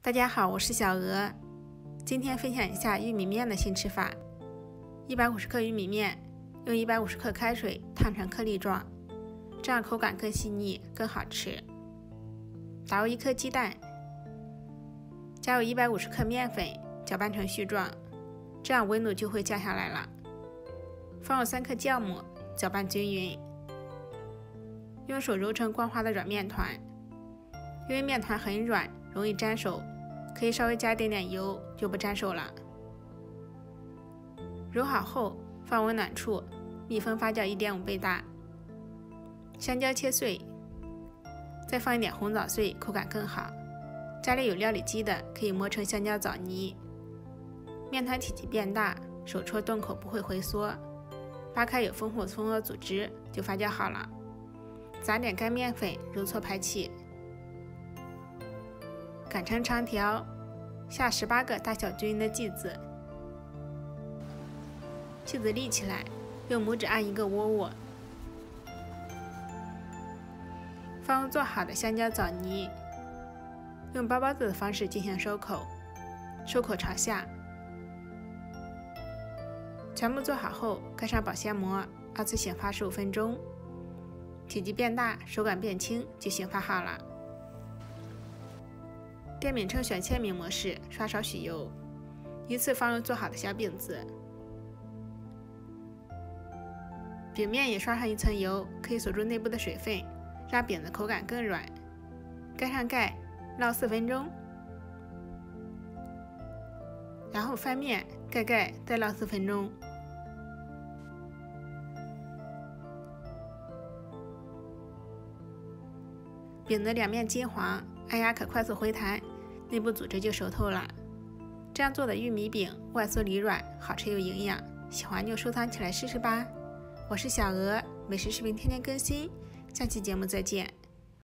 大家好，我是小鹅，今天分享一下玉米面的新吃法。150克玉米面，用150克开水烫成颗粒状，这样口感更细腻，更好吃。打入1颗鸡蛋，加入150克面粉，搅拌成絮状，这样温度就会降下来了。放入3克酵母，搅拌均匀，用手揉成光滑的软面团。因为面团很软，容易粘手，可以稍微加一点点油，就不粘手了。揉好后放温暖处，密封发酵1.5倍大。香蕉切碎，再放一点红枣碎，口感更好。家里有料理机的，可以磨成香蕉枣泥。面团体积变大，手戳洞口不会回缩，扒开有丰富蜂窝组织，就发酵好了。撒点干面粉，揉搓排气。擀成长条，下18个大小均匀的剂子，剂子立起来，用拇指按一个窝窝，放入做好的香蕉枣泥，用包包子的方式进行收口，收口朝下。全部做好后，盖上保鲜膜，2次醒发15分钟，体积变大，手感变轻，就醒发好了。电饼铛选切饼模式，刷少许油，依次放入做好的小饼子。饼面也刷上1层油，可以锁住内部的水分，让饼的口感更软。盖上盖，烙4分钟，然后翻面，盖盖，再烙4分钟。饼的两面金黄，按压可快速回弹，内部组织就熟透了。这样做的玉米饼外酥里软，好吃又营养，喜欢就收藏起来试试吧。我是小鹅，美食视频天天更新，下期节目再见。